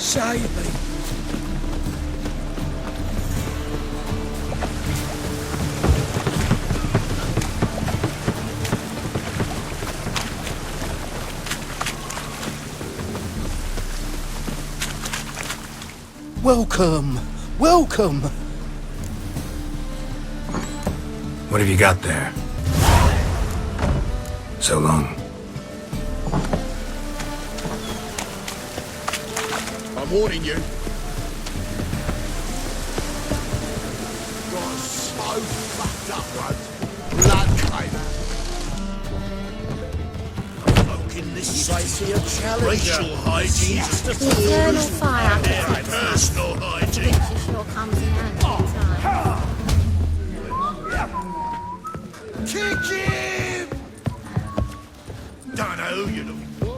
Save me. Welcome. Welcome. What have you got there? So long. I'm warning you. Got so fucked up once. Blood came. Smoking this Tracy a challenger. racial hygiene. The eternal fire Personal hygiene. which sure comes in handy time. Kick him! Don't know who you're looking for.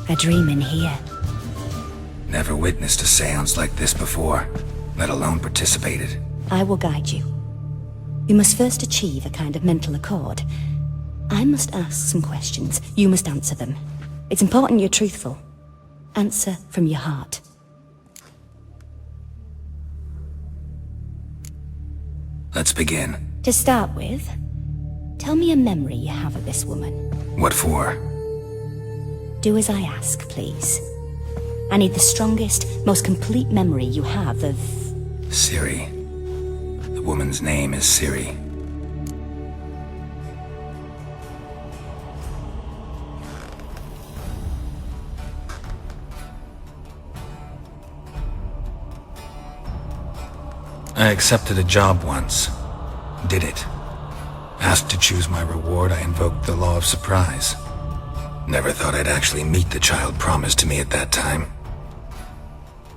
A dream in here. Never witnessed a seance like this before, let alone participated. I will guide you. You must first achieve a kind of mental accord. I must ask some questions. You must answer them. It's important you're truthful. Answer from your heart. Let's begin. To start with, tell me a memory you have of this woman. What for? Do as I ask, please. I need the strongest, most complete memory you have of... Ciri. The woman's name is Ciri. I accepted a job once. Did it. Asked to choose my reward, I invoked the law of surprise. Never thought I'd actually meet the child promised to me at that time.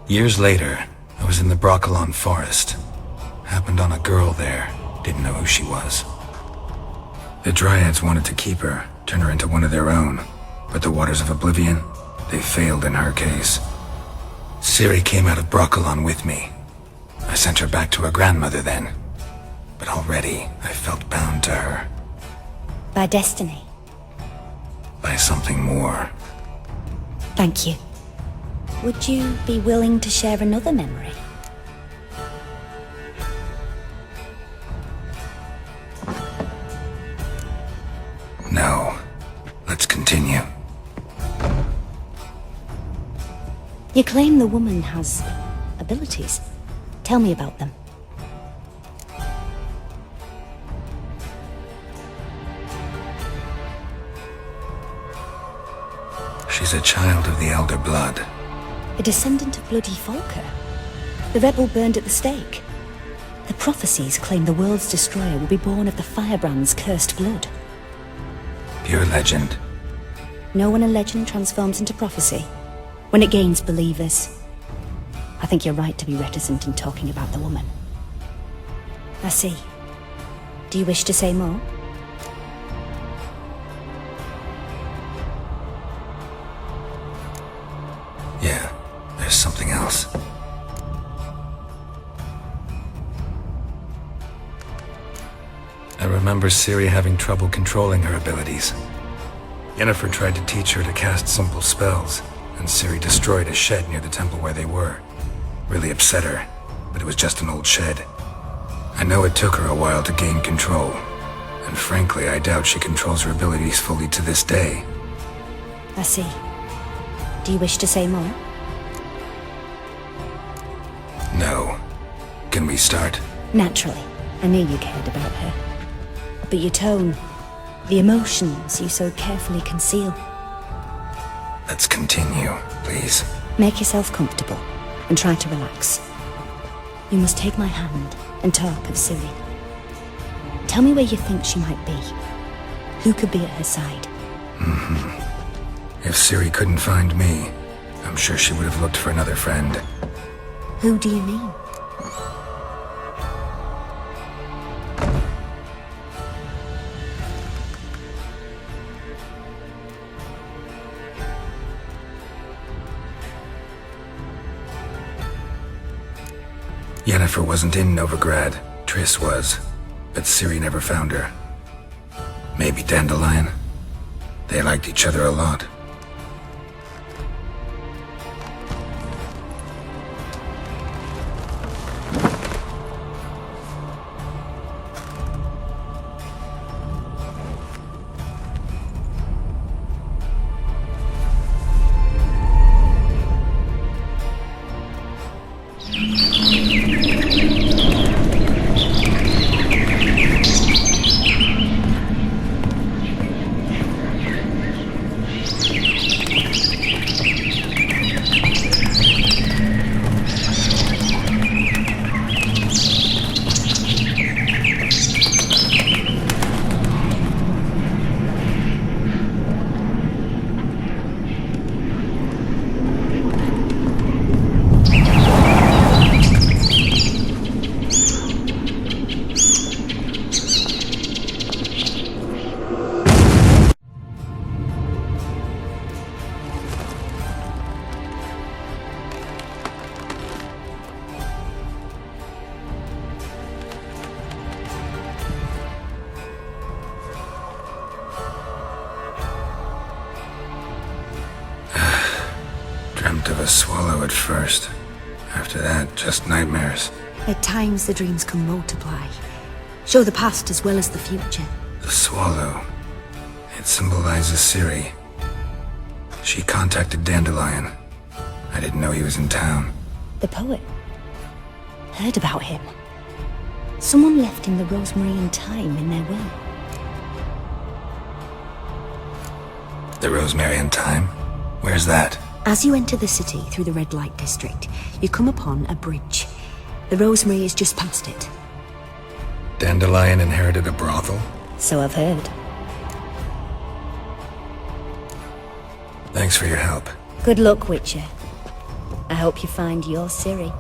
Years later, I was in the Brokilon forest. Happened on a girl there. Didn't know who she was. The Dryads wanted to keep her, turn her into one of their own. But the Waters of Oblivion, they failed in her case. Ciri came out of Brokilon with me. I sent her back to her grandmother then. But already, I felt bound to her. By destiny. By something more. Thank you. Would you be willing to share another memory? No. Let's continue. You claim the woman has abilities. Tell me about them. She's a child of the Elder Blood. A descendant of Bloody Falker. The rebel burned at the stake. The prophecies claim the world's destroyer will be born of the Firebrand's cursed blood. Pure legend. Know when a legend transforms into prophecy? When it gains believers. I think you're right to be reticent in talking about the woman. I see. Do you wish to say more? Yeah, there's something else. remember Ciri having trouble controlling her abilities. Yennefer tried to teach her to cast simple spells, and Ciri destroyed a shed near the temple where they were. Really upset her, but it was just an old shed. I know it took her a while to gain control, and frankly, I doubt she controls her abilities fully to this day. I see. Do you wish to say more? No. Can we start? Naturally. I knew you cared about her. But your tone, the emotions you so carefully conceal. Let's continue, please. Make yourself comfortable and try to relax. You must take my hand and talk of Ciri. Tell me where you think she might be. Who could be at her side? If Ciri couldn't find me, I'm sure she would have looked for another friend. Who do you mean? Yennefer wasn't in Novigrad. Triss was. But Ciri never found her. Maybe Dandelion? They liked each other a lot. Dreamt of a swallow at first. After that, just nightmares. At times the dreams can multiply. Show the past as well as the future. The swallow. It symbolizes Ciri. She contacted Dandelion. I didn't know he was in town. The poet. Heard about him. Someone left him the rosemary and thyme in their will. The rosemary and thyme? Where's that? As you enter the city through the red light district, you come upon a bridge. The rosemary is just past it. Dandelion inherited a brothel? So I've heard. Thanks for your help. Good luck, Witcher. I hope you find your Ciri.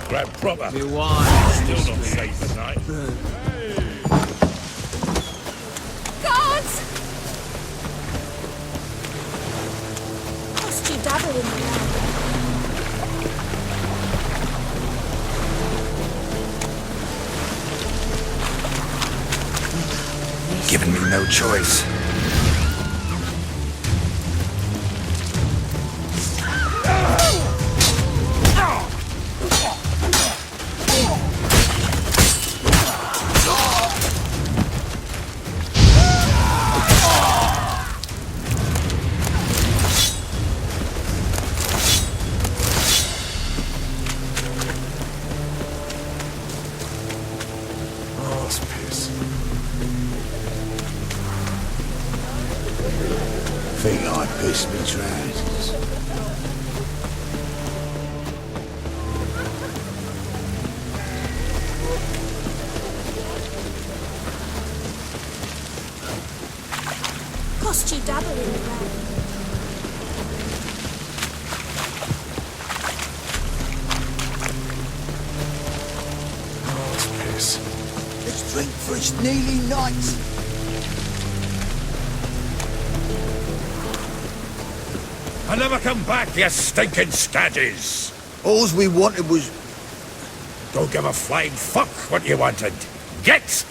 Grab proper. Me wine. Still not safe at night. Guards! Cost you double in the land. Given me no choice. Think I pissed me trousers. Cost you double in the land. Oh, it's piss. Let's drink for it's nearly night. I never come back, you stinking scadges! All we wanted was... Don't give a flying fuck what you wanted. Get!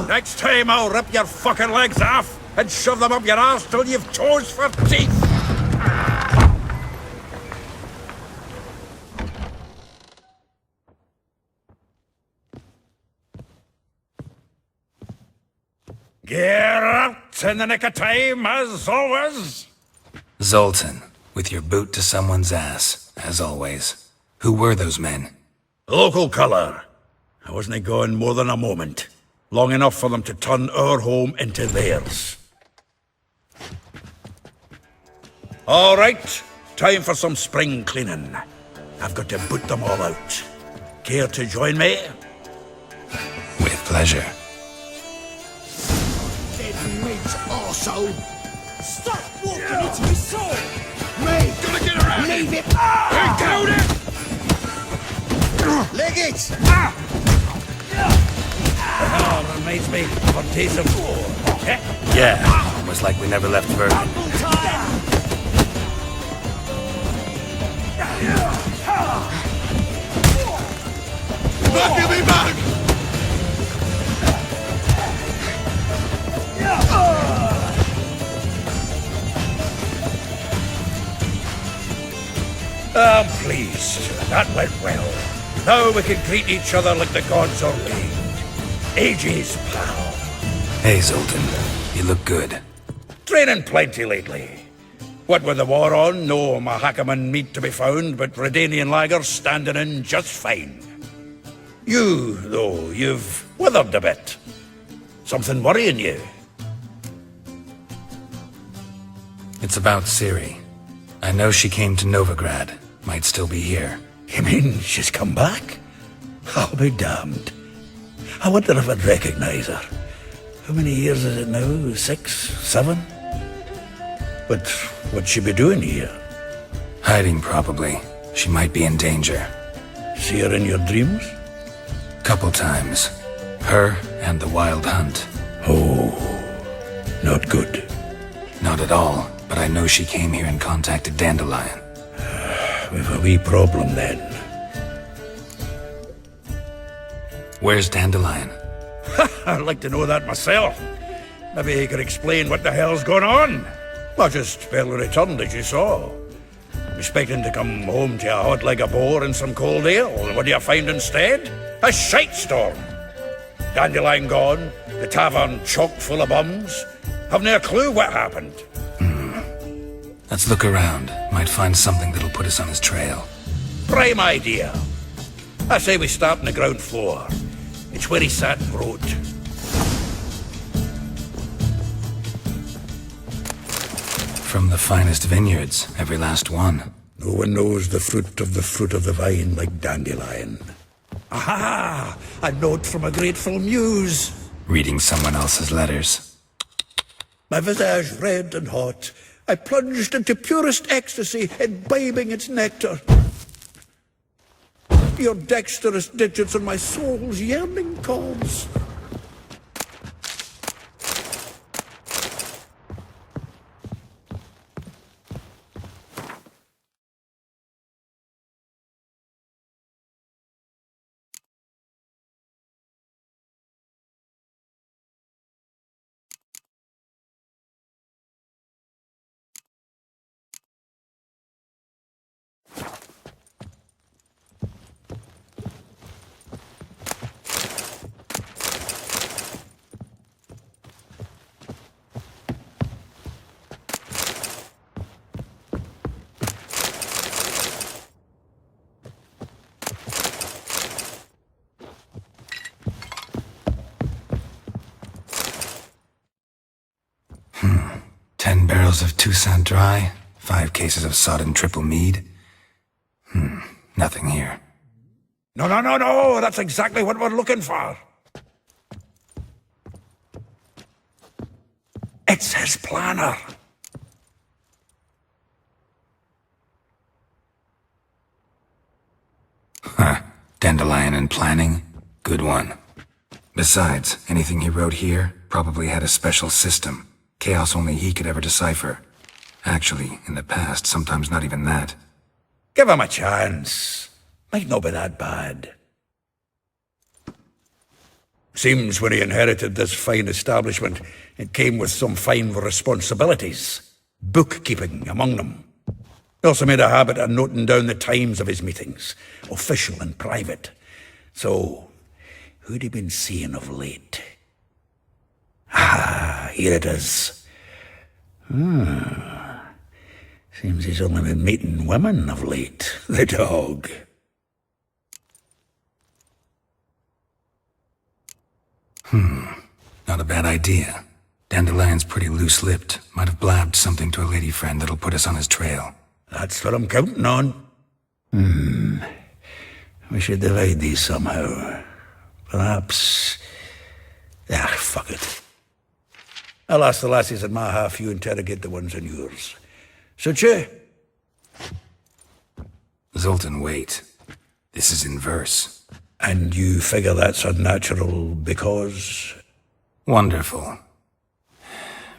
Next time I'll rip your fucking legs off and shove them up your arse till you've toes for teeth! Get out in the nick of time, as always! Zoltan, with your boot to someone's ass, as always. Who were those men? Local colour. I wasn't gone more than a moment. Long enough for them to turn our home into theirs. All right, time for some spring cleaning. I've got to boot them all out. Care to join me? With pleasure. Dead midge, arsehole! Stop walking into his soul! Me! Gotta get around! Leave it! Count it! Leg it! Oh, reminds me of a taste of war. Yeah, almost like we never left Bergen. Back me back! I'm pleased. That went well. Now we can greet each other like the gods ordained. Ages, pal. Hey, Zoltan. You look good. Training plenty lately. What with the war on, no Mahakaman meat to be found, but Redanian lagers standing in just fine. You, though, you've withered a bit. Something worrying you? It's about Ciri. I know she came to Novigrad. Might still be here. You mean she's come back? I'll be damned. I wonder if I'd recognize her. How many years is it now? 6, 7? But what'd she be doing here? Hiding, probably. She might be in danger. See her in your dreams? Couple times. Her and the Wild Hunt. Oh, not good. Not at all, but I know she came here and contacted Dandelion. We've a wee problem then. Where's Dandelion? I'd like to know that myself. Maybe he could explain what the hell's going on. I just barely returned, as you saw. Expecting to come home to a hot leg of boar and some cold ale, and what do you find instead? A shite storm. Dandelion gone, the tavern chock full of bums. Haven't a clue what happened. Let's look around. Might find something that'll put us on his trail. Prime idea. I say we start on the ground floor. It's where he sat and wrote. From the finest vineyards, every last one. No one knows the fruit of the vine like Dandelion. Aha! A note from a grateful muse. Reading someone else's letters. My visage red and hot, I plunged into purest ecstasy, imbibing its nectar. Your dexterous digits on my soul's yearning cause. Of Toussaint Dry, 5 cases of sodden triple mead. Nothing here. No, that's exactly what we're looking for. It's his planner. Huh. Dandelion and planning? Good one. Besides, anything he wrote here probably had a special system. Chaos only he could ever decipher. Actually, in the past, sometimes not even that. Give him a chance. Might not be that bad. Seems when he inherited this fine establishment, it came with some fine responsibilities. Bookkeeping among them. He also made a habit of noting down the times of his meetings, official and private. So, who'd he been seeing of late? Ah, here it is. Seems he's only been meeting women of late, the dog. Not a bad idea. Dandelion's pretty loose-lipped. Might have blabbed something to a lady friend that'll put us on his trail. That's what I'm counting on. We should divide these somehow. Perhaps... fuck it. I'll ask the lassies in my half, you interrogate the ones in yours. Suit you? Zoltan, wait. This is in verse. And you figure that's unnatural because... Wonderful.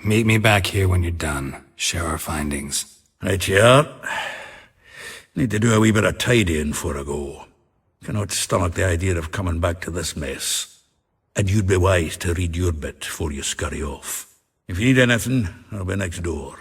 Meet me back here when you're done. Share our findings. Right you are. Need to do a wee bit of tidying before I go. Cannot stomach the idea of coming back to this mess. And you'd be wise to read your bit before you scurry off. If you need anything, I'll be next door.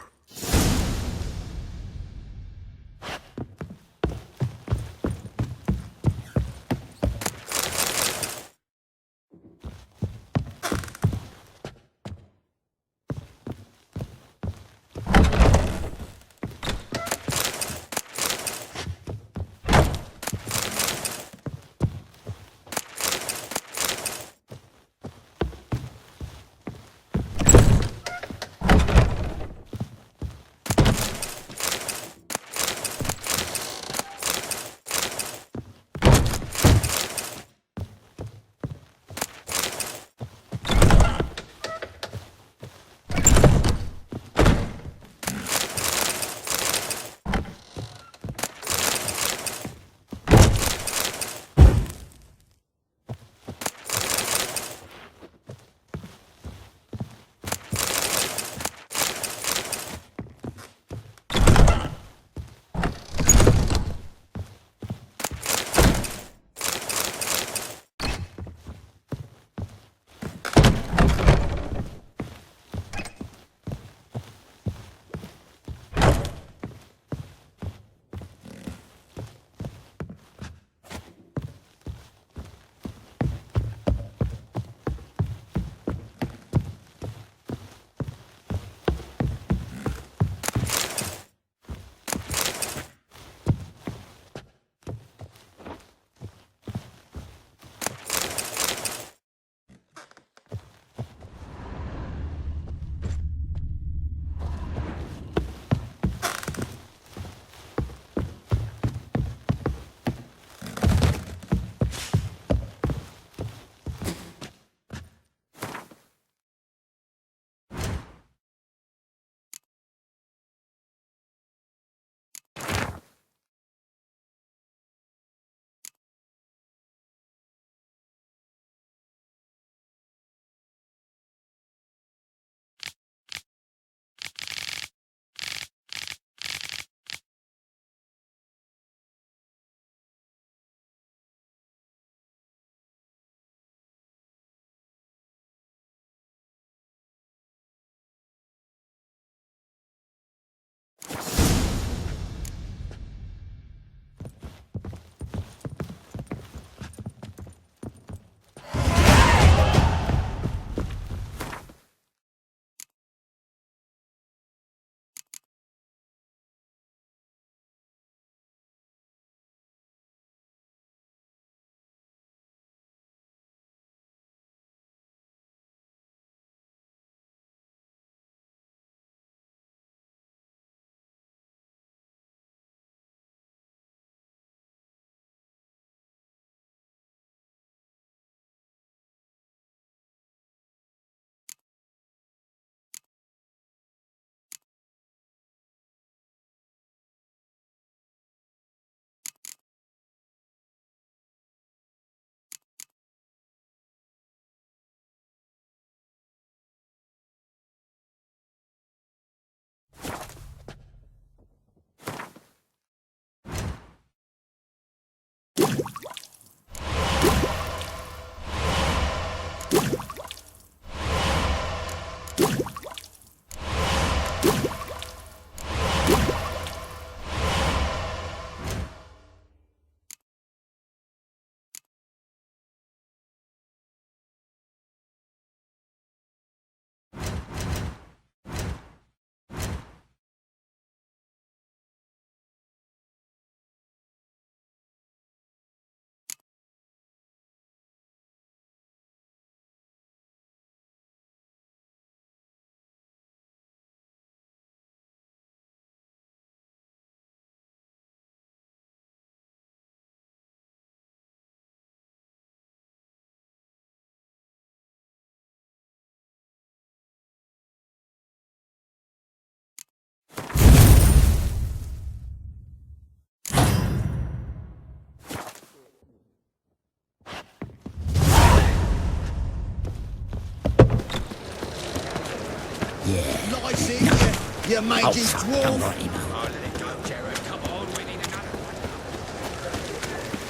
Nice in you mangy dwarf.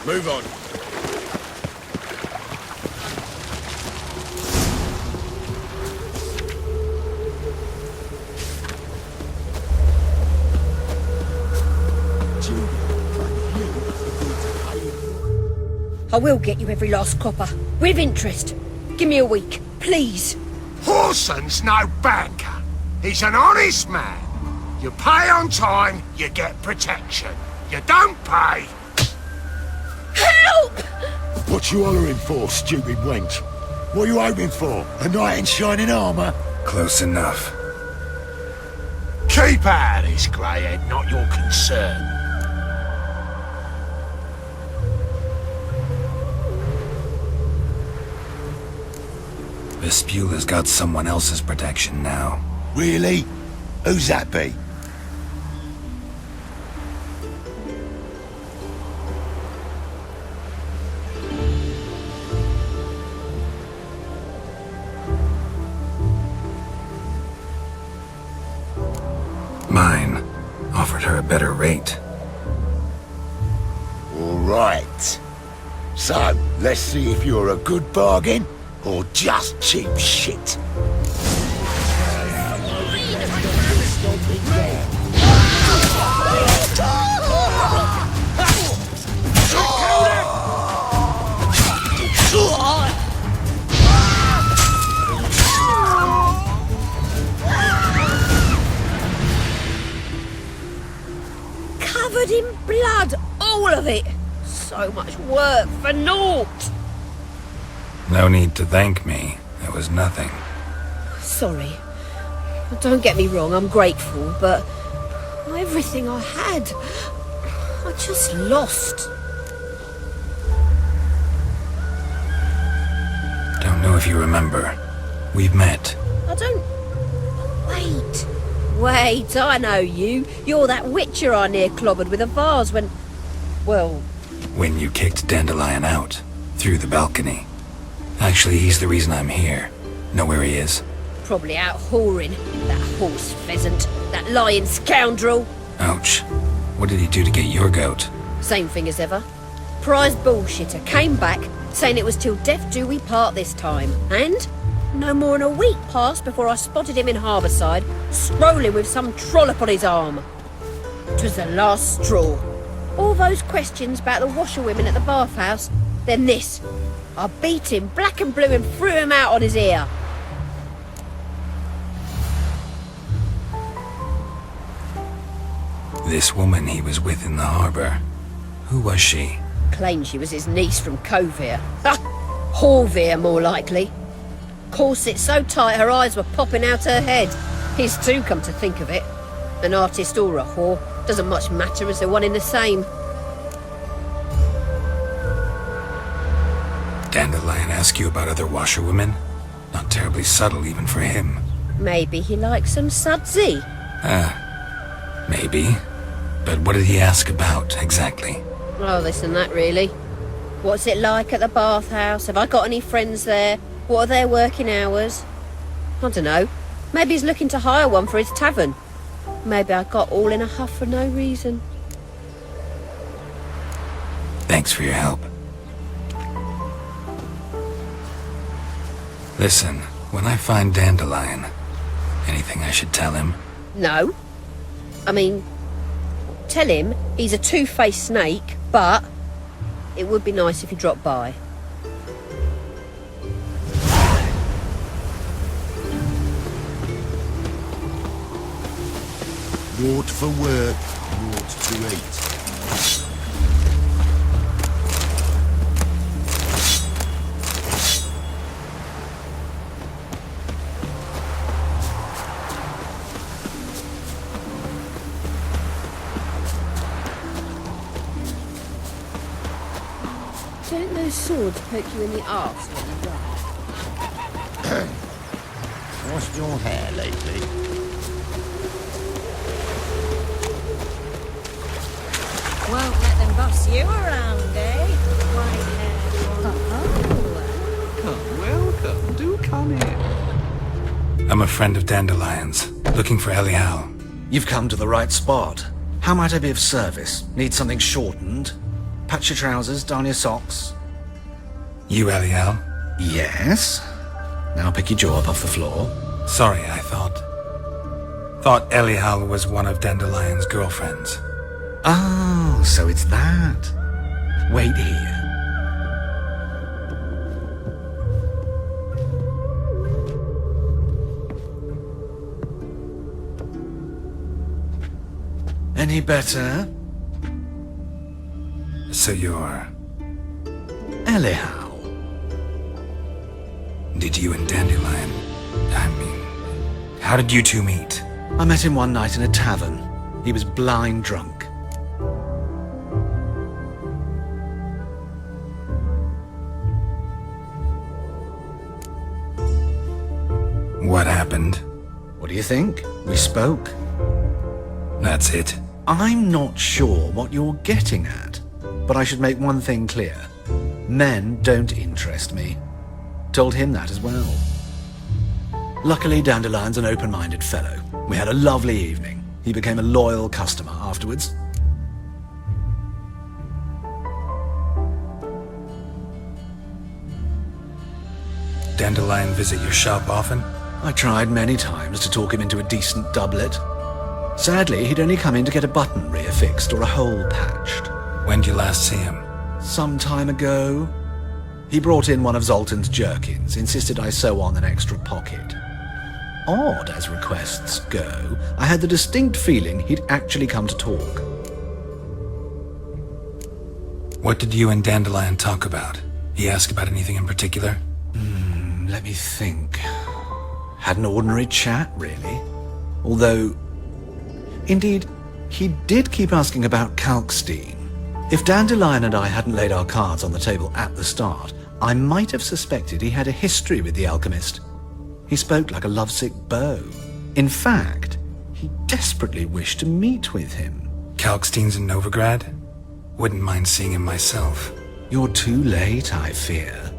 Move on. I will get you every last copper, with interest. Give me a week, please. Horson's no banker. He's an honest man. You pay on time, you get protection. You don't pay. Help! What you hollering for, stupid wench? What are you hoping for? A knight in shining armour? Close enough. Keep out of this, Greyhead, not your concern. Vespula's got someone else's protection now. Really? Who's that be? Mine offered her a better rate. All right. So, let's see if you're a good bargain or just cheap shit. Covered in blood, all of it. So much work for naught. No need to thank me. It was nothing. Sorry. Don't get me wrong, I'm grateful, but everything I had, I just lost. Don't know if you remember. We've met. I don't... Wait, I know you. You're that witcher I near clobbered with a vase when... Well... When you kicked Dandelion out. Through the balcony. Actually, he's the reason I'm here. Know where he is? Probably out whoring. That horse pheasant. That lying scoundrel. Ouch. What did he do to get your goat? Same thing as ever. Prize bullshitter came back, saying it was till death do we part this time. And no more than a week passed before I spotted him in Harbourside, strolling with some trollop on his arm. 'Twas the last straw. All those questions about the washerwomen at the bathhouse, then this. I beat him black and blue and threw him out on his ear. This woman he was with in the harbour. Who was she? Claimed she was his niece from Kovir. Ha! Horvir, more likely. Corset so tight her eyes were popping out her head. His too, come to think of it. An artist or a whore. Doesn't much matter as they're one in the same. Dandelion ask you about other washerwomen? Not terribly subtle even for him. Maybe he likes some sudsy. Maybe. But what did he ask about, exactly? Oh, this and that, really. What's it like at the bathhouse? Have I got any friends there? What are their working hours? I don't know. Maybe he's looking to hire one for his tavern. Maybe I got all in a huff for no reason. Thanks for your help. Listen, when I find Dandelion, anything I should tell him? No. I mean, tell him he's a two-faced snake, but it would be nice if he dropped by. Naught for work, naught to eat. Don't those swords poke you in the arse when you run? Washed your hair lately? Won't let them boss you around, eh? White-haired one. Welcome, welcome. Do come in. I'm a friend of Dandelion's, looking for Elial. You've come to the right spot. How might I be of service? Need something shortened? Patch your trousers, darn your socks. You Elial? Yes. Now pick your jaw up off the floor. Sorry, I thought Elial was one of Dandelion's girlfriends. Oh, so it's that. Wait here. Any better? So you're... Elial. Did you and Dandelion... how did you two meet? I met him one night in a tavern. He was blind drunk. What happened? What do you think? We spoke. That's it? I'm not sure what you're getting at, but I should make one thing clear. Men don't interest me. Told him that as well. Luckily, Dandelion's an open-minded fellow. We had a lovely evening. He became a loyal customer afterwards. Dandelion visit your shop often? I tried many times to talk him into a decent doublet. Sadly, he'd only come in to get a button reaffixed or a hole patched. When did you last see him? Some time ago. He brought in one of Zoltan's jerkins, insisted I sew on an extra pocket. Odd as requests go, I had the distinct feeling he'd actually come to talk. What did you and Dandelion talk about? He asked about anything in particular? Let me think. Had an ordinary chat, really. Although, indeed, he did keep asking about Kalkstein. If Dandelion and I hadn't laid our cards on the table at the start, I might have suspected he had a history with the alchemist. He spoke like a lovesick beau. In fact, he desperately wished to meet with him. Kalkstein's in Novigrad? Wouldn't mind seeing him myself. You're too late, I fear.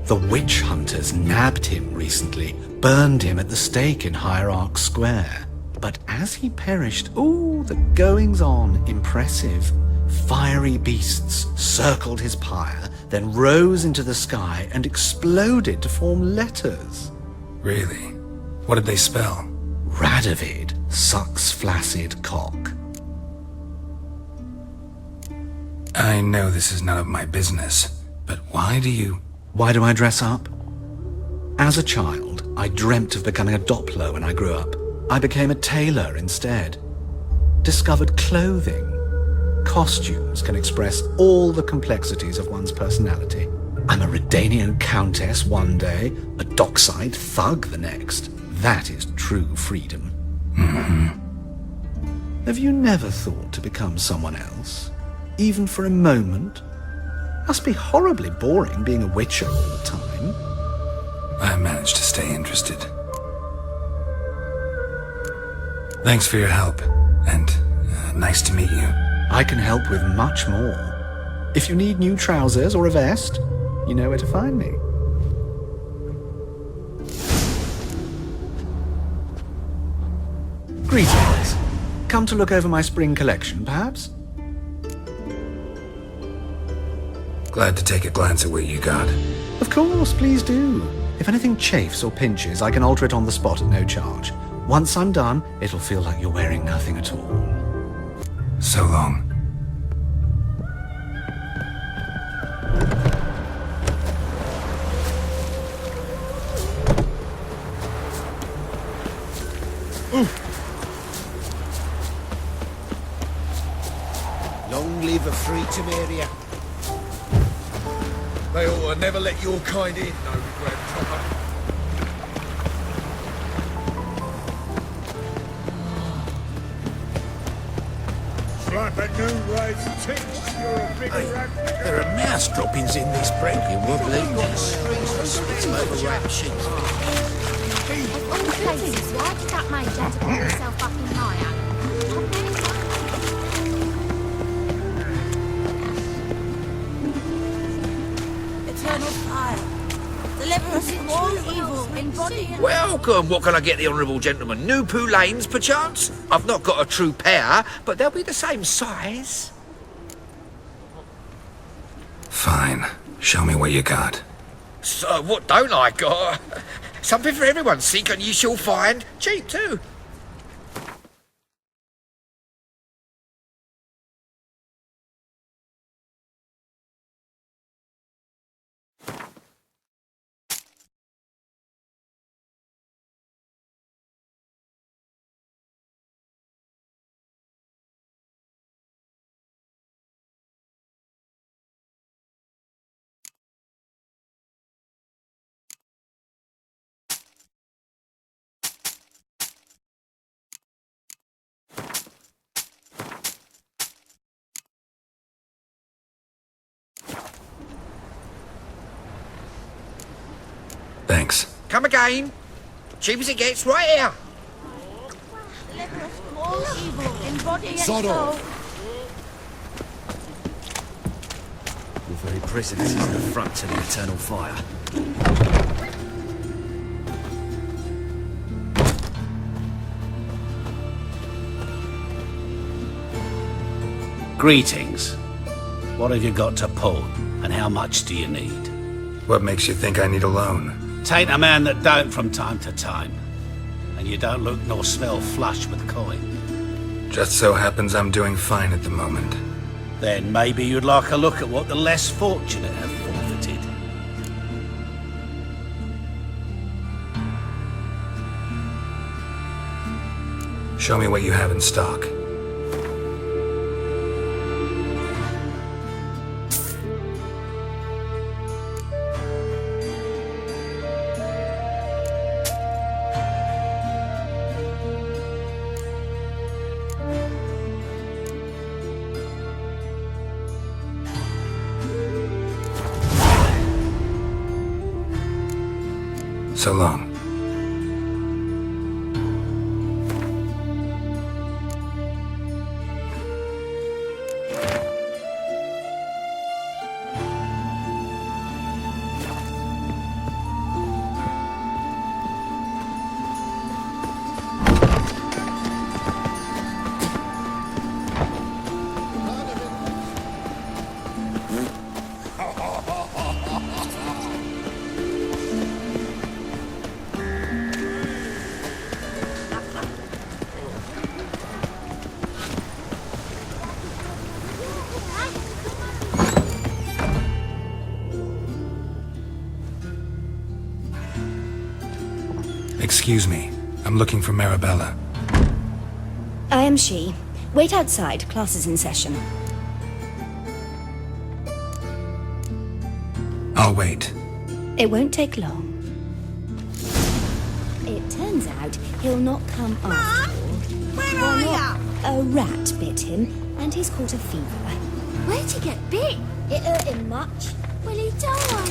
The witch hunters nabbed him recently, burned him at the stake in Hierarch Square. But as he perished, the goings-on, impressive. Fiery beasts circled his pyre, then rose into the sky and exploded to form letters. Really? What did they spell? Radovid sucks flaccid cock. I know this is none of my business, but why do I dress up? As a child, I dreamt of becoming a Doppler when I grew up. I became a tailor instead. Discovered clothing. Costumes can express all the complexities of one's personality. I'm a Redanian countess one day, a dockside thug the next. That is true freedom. Mm-hmm. Have you never thought to become someone else? Even for a moment? Must be horribly boring being a witcher all the time. I managed to stay interested. Thanks for your help, and nice to meet you. I can help with much more. If you need new trousers or a vest, you know where to find me. Greetings. Come to look over my spring collection, perhaps? Glad to take a glance at what you got. Of course, please do. If anything chafes or pinches, I can alter it on the spot at no charge. Once I'm done, it'll feel like you're wearing nothing at all. So long. Long live a freedom area. They ought to never let your kind in, no regret, Chopper. Like a new race thinks you're a big rat. There are mouse droppings in this break. You wobbly. Over rap sheep. Of all places, why did that mage have to put himself up in my alley? Eternal fire. Deliver us from all evil in body and Welcome. What can I get the honourable gentleman? New poulaines, perchance? I've not got a true pair, but they'll be the same size. Fine. Show me what you got. So, what don't I got? Something for everyone. Seek and ye shall find. Cheap, too. Thanks. Come again. Cheap as it gets, right here. deliver us from all evil in body and Sod soul. off. Your very presence is an affront to the eternal fire. Greetings. What have you got to pull, and how much do you need? What makes you think I need a loan? Tain't a man that don't from time to time. And you don't look nor smell flush with coin. Just so happens I'm doing fine at the moment. Then maybe you'd like a look at what the less fortunate have forfeited. Show me what you have in stock. So long. Excuse me. I'm looking for Marabella. I am she. Wait outside. Class is in session. I'll wait. It won't take long. It turns out he'll not come after all. Where are ya? A rat bit him, and he's caught a fever. Where'd he get bit? It hurt him much. Will he die?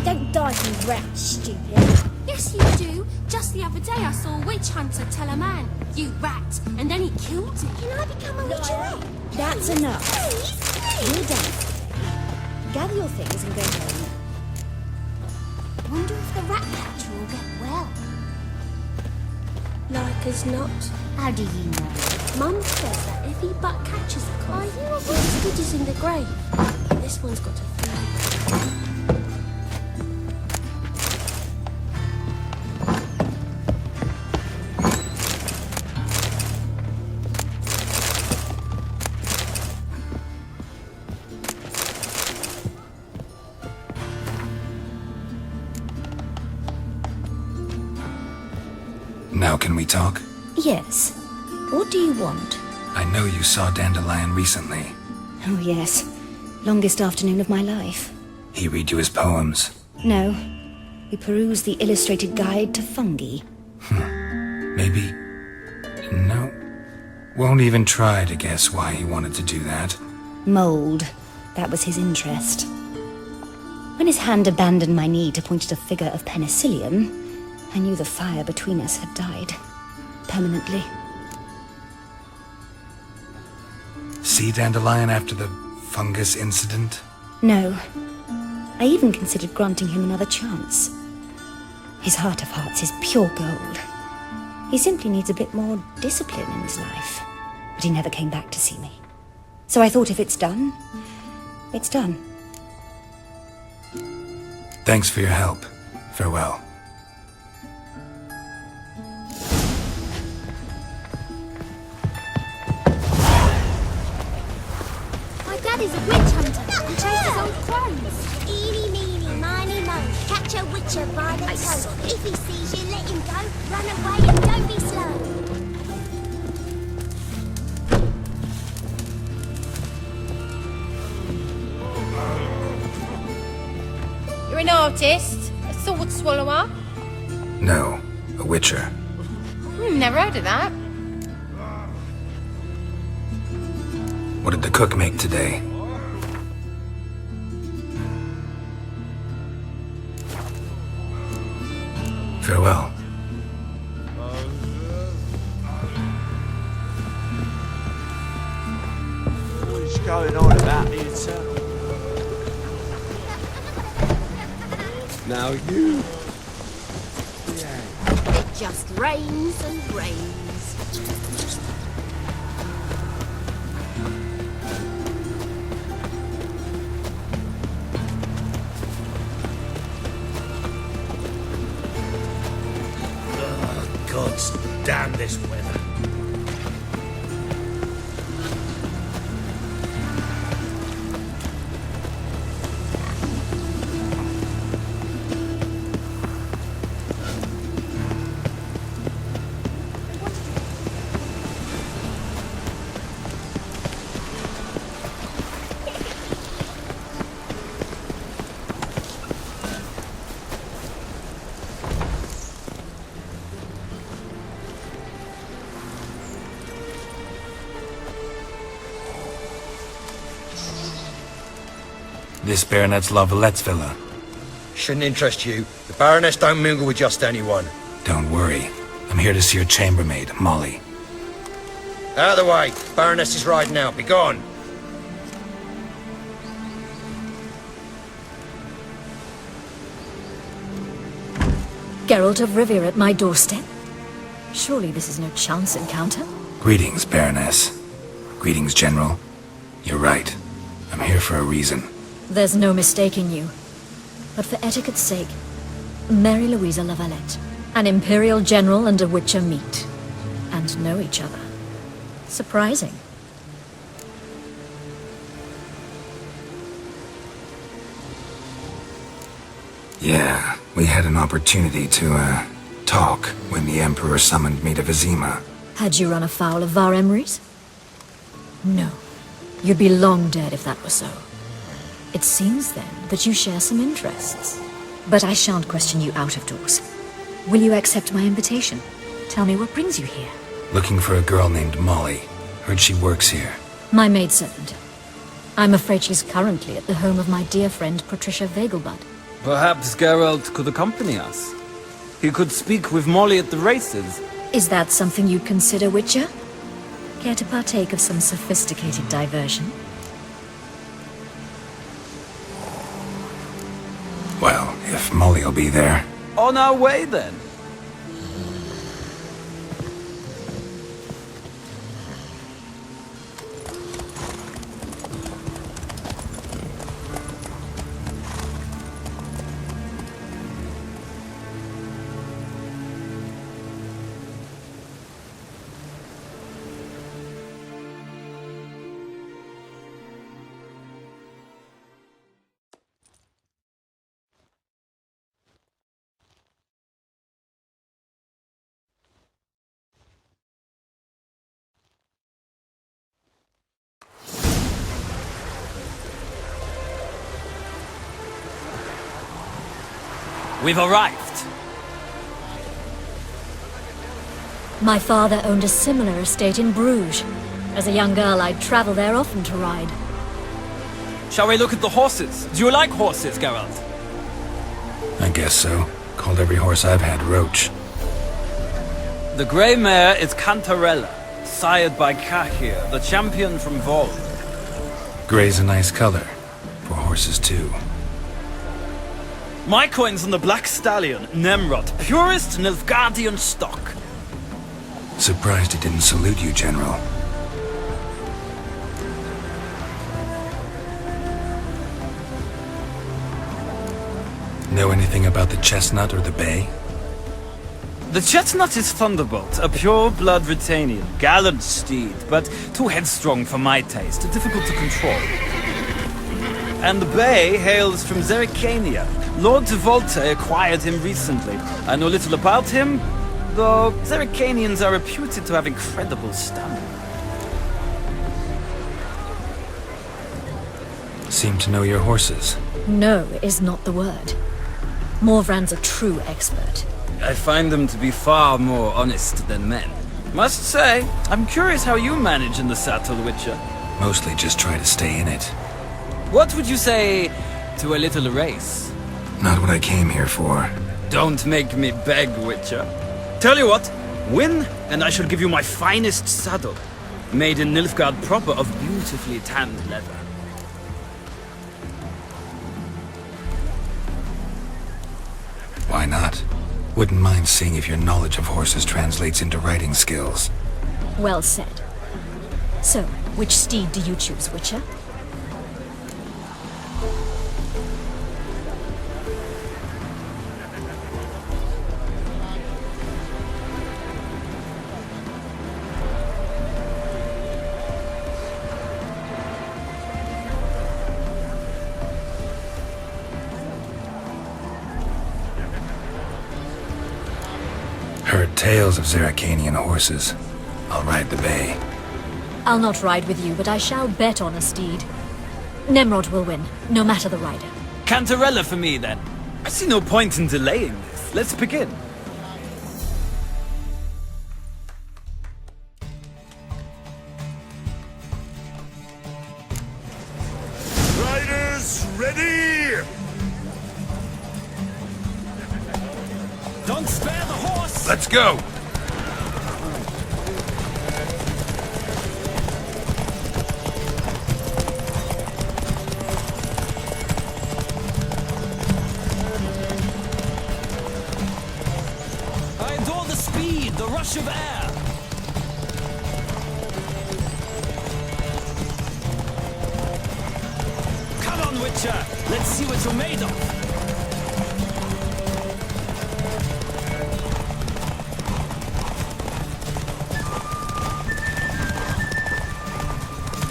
Don't die, you rat, stupid. Yes, you do. Just the other day I saw a witch hunter tell a man, "You rat," and then he killed him. Can I become a witcher? That's enough. Please, You're done. Gather your things and go home. Wonder if the rat catcher will get well. Like as not. How do you know? Mum says that if he but catches a cough, his good is in the grave. This one's got a few. Now can we talk? Yes. What do you want? I know you saw Dandelion recently. Oh, yes. Longest afternoon of my life. He read you his poems. No. We perused the illustrated guide to fungi. Maybe... No. Won't even try to guess why he wanted to do that. Mold. That was his interest. When his hand abandoned my knee to point at a figure of penicillium, I knew the fire between us had died. Permanently. See Dandelion after the fungus incident? No. I even considered granting him another chance. His heart of hearts is pure gold. He simply needs a bit more discipline in his life. But he never came back to see me. So I thought if it's done, it's done. Thanks for your help. Farewell. My daddy's a witch hunter. He chases old crones. Eeny, meeny, miny, moe. Catch a witcher by the toe. If he sees you, let him go. Run away and don't be slow. You're an artist? A sword swallower? No, a witcher. Never heard of that. What did the cook make today? Farewell. What's going on about the Eternal? Now you... It just rains and rains. God's damn this weather. This Baronet's La Vallette's villa. Shouldn't interest you. The Baroness don't mingle with just anyone. Don't worry. I'm here to see your chambermaid, Molly. Out of the way. Baroness is riding out. Be gone. Geralt of Rivia at my doorstep? Surely this is no chance encounter? Greetings, Baroness. Greetings, General. You're right. I'm here for a reason. There's no mistaking you. But for etiquette's sake, Mary Louisa La Valette. An Imperial General and a Witcher meet. And know each other. Surprising. Yeah, we had an opportunity to, talk when the Emperor summoned me to Vizima. Had you run afoul of Var Emrys? No. You'd be long dead if that were so. It seems, then, that you share some interests. But I shan't question you out of doors. Will you accept my invitation? Tell me what brings you here. Looking for a girl named Molly. Heard she works here. My maidservant. I'm afraid she's currently at the home of my dear friend Patricia Vegelbud. Perhaps Geralt could accompany us. He could speak with Molly at the races. Is that something you'd consider, Witcher? Care to partake of some sophisticated diversion? Well, if Molly'll be there. On our way, then. We've arrived. My father owned a similar estate in Bruges. As a young girl, I'd travel there often to ride. Shall we look at the horses? Do you like horses, Geralt? I guess so. Called every horse I've had Roach. The grey mare is Cantarella, sired by Kahir, the champion from Vol. Grey's a nice color. For horses, too. My coin's on the Black Stallion, Nemrod, purest Nilfgaardian stock. Surprised he didn't salute you, General. Know anything about the Chestnut or the Bay? The Chestnut is Thunderbolt, a pure-blood Britannian, gallant steed, but too headstrong for my taste, difficult to control. And the Bay hails from Zerrikania. Lord de Volte acquired him recently. I know little about him, though Zerrikanians are reputed to have incredible stamina. Seem to know your horses. No is not the word. Morvrand's a true expert. I find them to be far more honest than men. Must say, I'm curious how you manage in the saddle, Witcher. Mostly just try to stay in it. What would you say to a little race? Not what I came here for. Don't make me beg, Witcher. Tell you what, win, and I shall give you my finest saddle. Made in Nilfgaard proper of beautifully tanned leather. Why not? Wouldn't mind seeing if your knowledge of horses translates into riding skills. Well said. So, which steed do you choose, Witcher? Heard tales of Zerrikanian horses. I'll ride the Bay. I'll not ride with you, but I shall bet on a steed. Nemrod will win, no matter the rider. Cantarella for me, then. I see no point in delaying this. Let's begin. Riders, ready! Don't spare the horse! Let's go! I adore the speed, the rush of air. Come on, Witcher. Let's see what you're made of.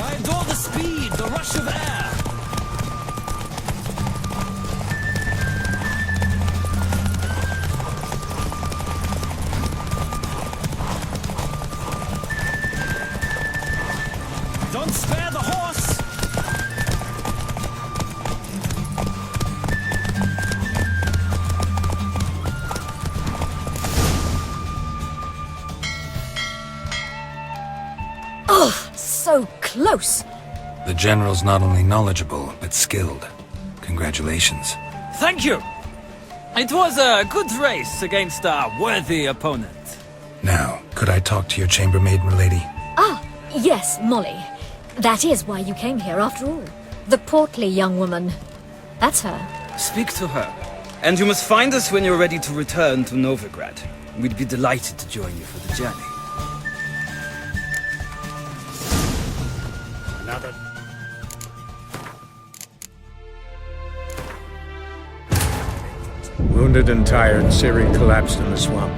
I adore the speed, the rush of air. Don't spare the horse! Oh, so close! The General's not only knowledgeable, but skilled. Congratulations. Thank you! It was a good race against a worthy opponent. Now, could I talk to your chambermaid, milady? Ah, yes, Molly. That is why you came here, after all. The portly young woman. That's her. Speak to her. And you must find us when you're ready to return to Novigrad. We'd be delighted to join you for the journey. Another. Wounded and tired, Ciri collapsed in the swamp.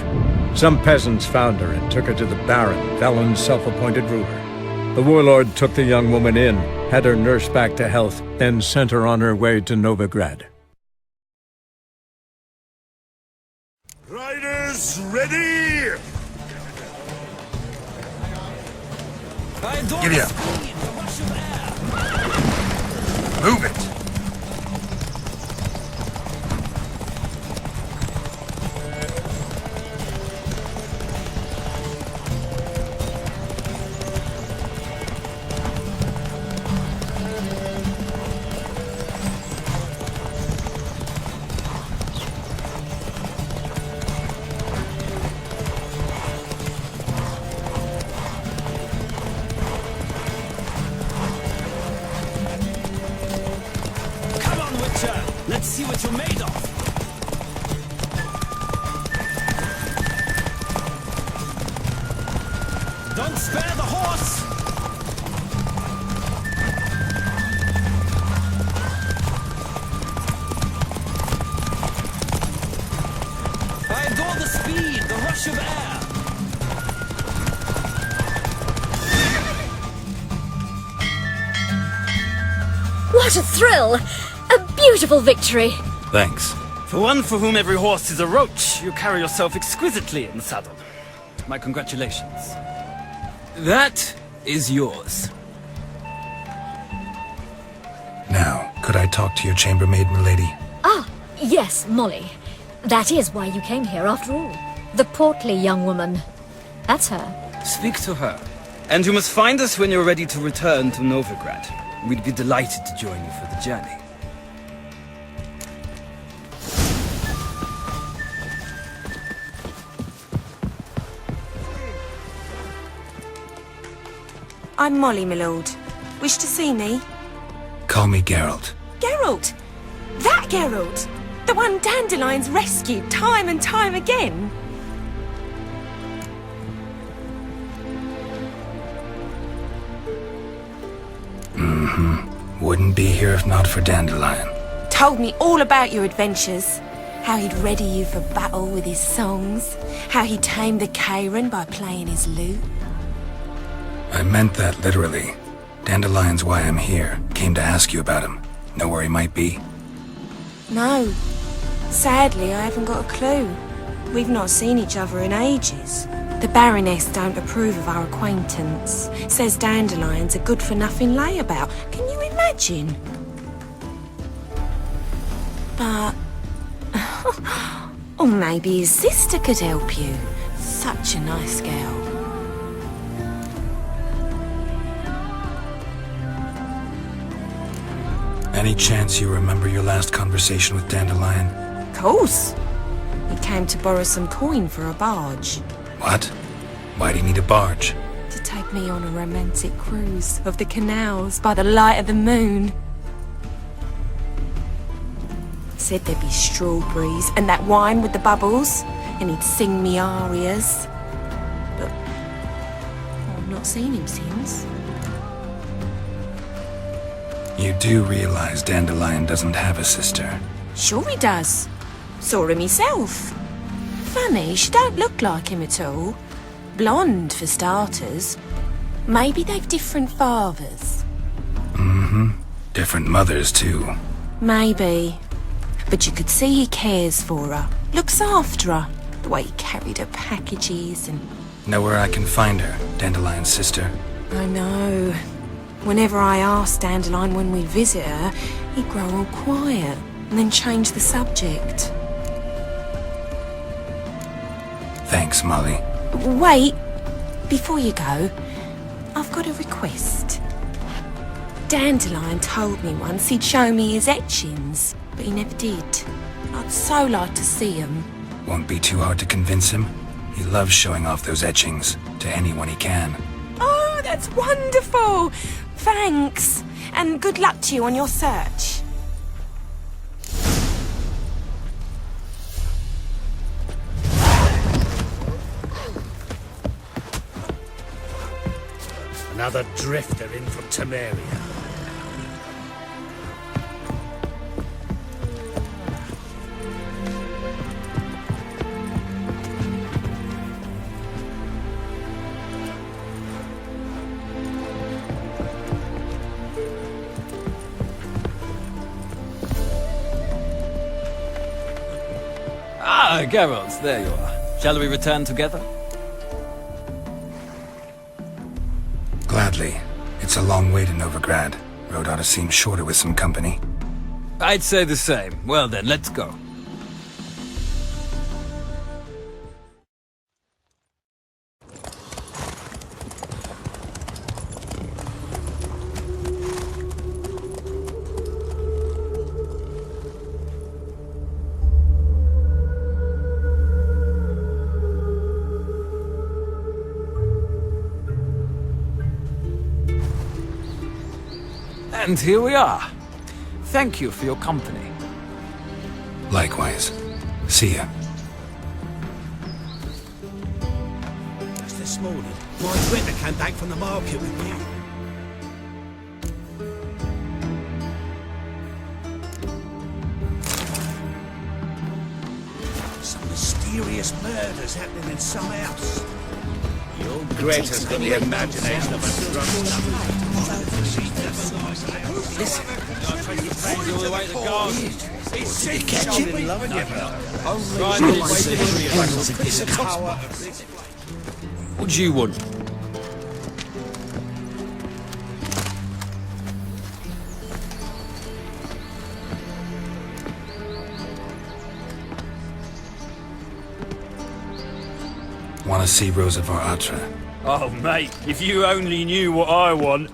Some peasants found her and took her to the Baron, Velen's self-appointed ruler. The warlord took the young woman in, had her nursed back to health, then sent her on her way to Novigrad. Riders, ready! Giddy up. Move it! see what you're made of. Don't spare the horse! I adore the speed, the rush of air. What a thrill! A beautiful victory! Thanks. For one for whom every horse is a roach, you carry yourself exquisitely in the saddle. My congratulations. That is yours. Now, could I talk to your chambermaid, milady? Ah, yes, Molly. That is why you came here after all. The portly young woman. That's her. Speak to her. And you must find us when you're ready to return to Novigrad. We'd be delighted to join you for the journey. I'm Molly, my lord. Wish to see me? Call me Geralt. Geralt! That Geralt! The one Dandelion's rescued time and time again! Wouldn't be here if not for Dandelion. Told me all about your adventures. How he'd ready you for battle with his songs. How he tamed the Karen by playing his lute. I meant that literally. Dandelion's why I'm here. Came to ask you about him. Know where he might be? No. Sadly, I haven't got a clue. We've not seen each other in ages. The Baroness don't approve of our acquaintance. Says Dandelion's a good-for-nothing layabout. Can you imagine? But... or maybe his sister could help you. Such a nice girl. Any chance you remember your last conversation with Dandelion? Course. He came to borrow some coin for a barge. What? Why do you need a barge? To take me on a romantic cruise of the canals by the light of the moon. Said there'd be strawberries and that wine with the bubbles, and he'd sing me arias. But I've not seen him since. You do realize Dandelion doesn't have a sister? Sure he does. Saw him himself. Funny, she don't look like him at all. Blonde, for starters. Maybe they've different fathers. Different mothers, too. Maybe. But you could see he cares for her. Looks after her. The way he carried her packages and... Know where I can find her, Dandelion's sister? I know. Whenever I ask Dandelion when we visit her, he'd grow all quiet and then change the subject. Thanks, Molly. Wait, before you go, I've got a request. Dandelion told me once he'd show me his etchings, but he never did. I'd so like to see them. Won't be too hard to convince him. He loves showing off those etchings to anyone he can. Oh, that's wonderful! Thanks, and good luck to you on your search. Another drifter in from Temeria. Ah, Geralt, there you are. Shall we return together? Gladly. It's a long way to Novigrad. Road ought to seem shorter with some company. I'd say the same. Well then, let's go. And here we are. Thank you for your company. Likewise. See ya. Just this morning, my Twitter came back from the market with me. Some mysterious murders happening in some house. Your Greta's got the imagination of a drunk. Listen, all the way to the garden. What do you want? Want to see Rosa var Atra? Oh, mate, if you only knew what I want.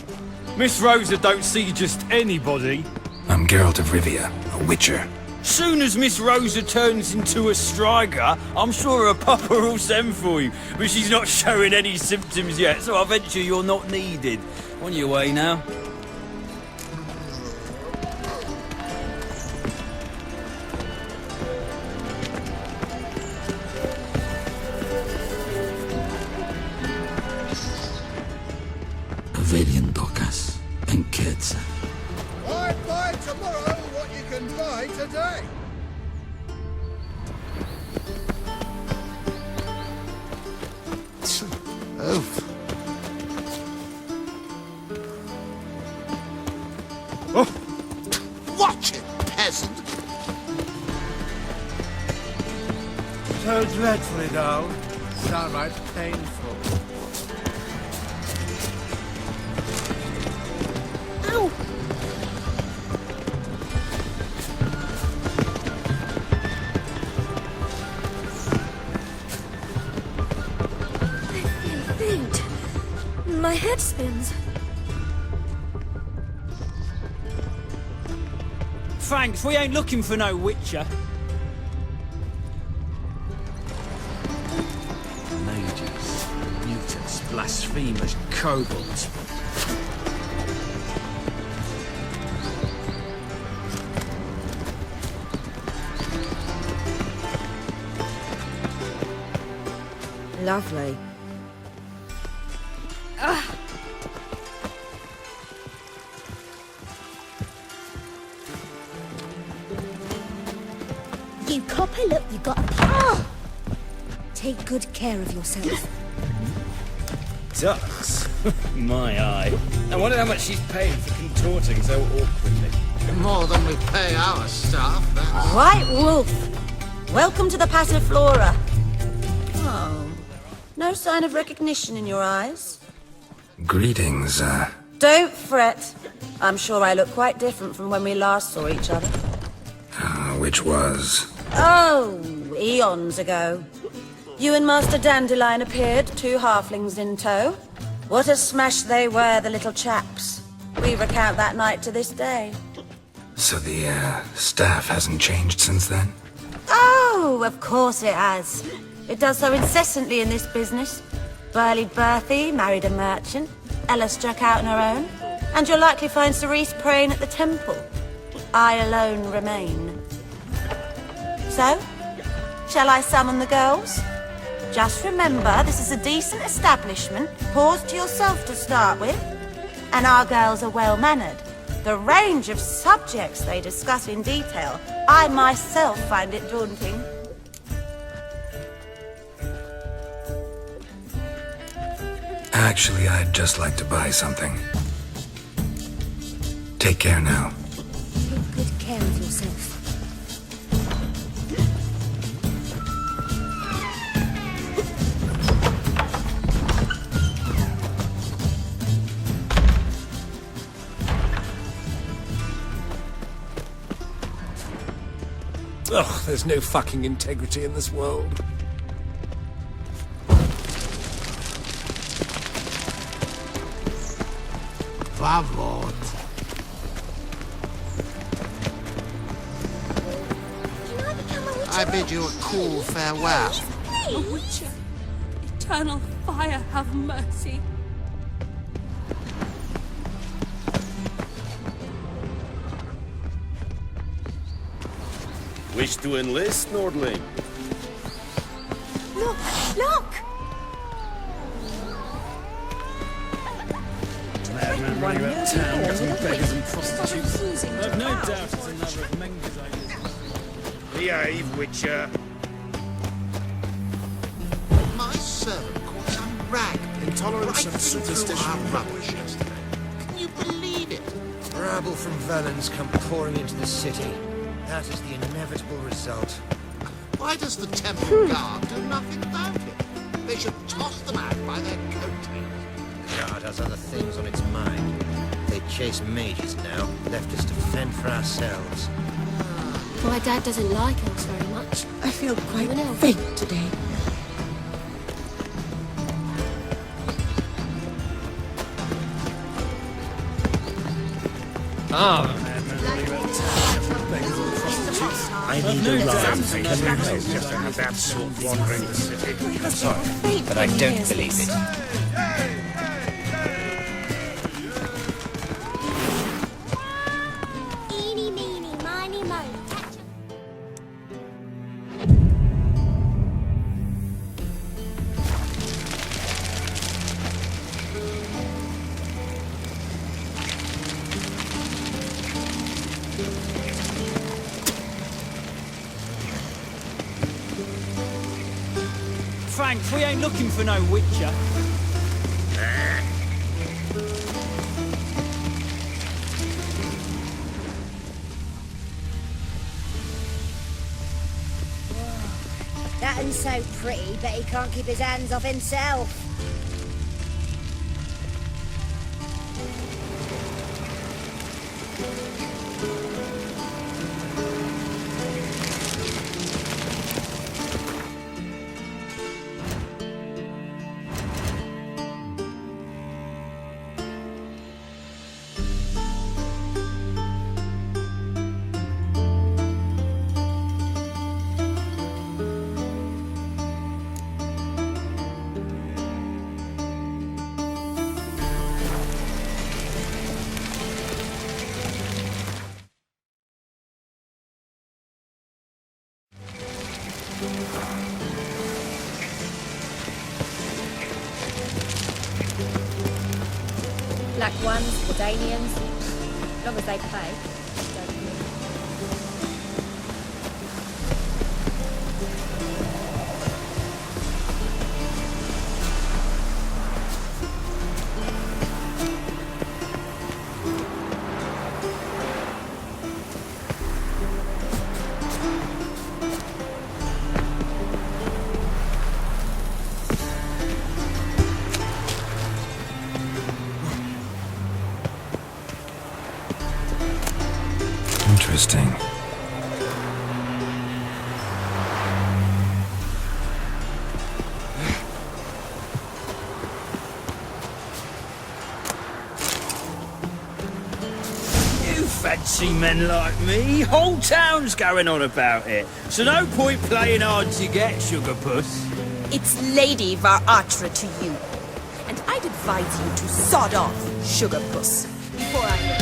Miss Rosa don't see just anybody. I'm Geralt of Rivia, a witcher. Soon as Miss Rosa turns into a striker, I'm sure her papa will send for you. But she's not showing any symptoms yet, so I venture you're not needed. On your way now. Pavilion Docas and Kedza. Why buy tomorrow what you can buy today? Oh. Watch it, peasant. So dreadfully dull. Downright painful. Ow! I faint. My head spins. Thanks, we ain't looking for no witcher. Mages, mutants, blasphemers, kobolds. Lovely. You copper, look, you got a Ah! Take good care of yourself. Ducks? My eye. I wonder how much she's paid for contorting so awkwardly. More than we pay our staff, that's... White Wolf, welcome to the Passiflora. Oh, no sign of recognition in your eyes? Greetings, Don't fret. I'm sure I look quite different from when we last saw each other. which was... Oh, eons ago. You and Master Dandelion appeared, 2 halflings in tow. What a smash they were, the little chaps. We recount that night to this day. So the, staff hasn't changed since then? Oh, of course it has. It does so incessantly in this business. Burly Berthy married a merchant. Ella struck out on her own. And you'll likely find Cerise praying at the temple. I alone remain. So, shall I summon the girls? Just remember, this is a decent establishment. Pause to yourself to start with. And our girls are well-mannered. The range of subjects they discuss in detail, I myself find it daunting. Actually, I'd just like to buy something. Take care now. Take good care of yourself. Ugh, there's no fucking integrity in this world. Vavord. I bid you a cool farewell. A witcher. Eternal fire, have mercy. Wish to enlist, Nordling? Look! Look! Madman running about town, getting beggars and prostitutes. I've no doubt it's another of Menge's ideas. Behave, Witcher. My servant caught some rag. Intolerance and superstition Our and rubbish yesterday. Can you believe it? Rabble from Valens come pouring into the city. That is the inevitable result. Why does the Temple Guard do nothing about it? They should toss them out by their coattails. The Guard has other things on its mind. They chase mages now, left us to fend for ourselves. My dad doesn't like elves very much. I feel quite I'm an elf. faint today. I need a rhyme. Just to have that sort wandering the city. Sorry, but I don't believe it. Eeny, meeny, miny, moe. Catch Frank, we ain't looking for no Witcher. That un's so pretty, but he can't keep his hands off himself. Black ones, Danians, as long as they pay. Interesting. You fancy men like me? Whole town's going on about it. So no point playing hard to get, Sugar Puss. It's Lady Var Atra to you. And I'd advise you to sod off, Sugar Puss, before I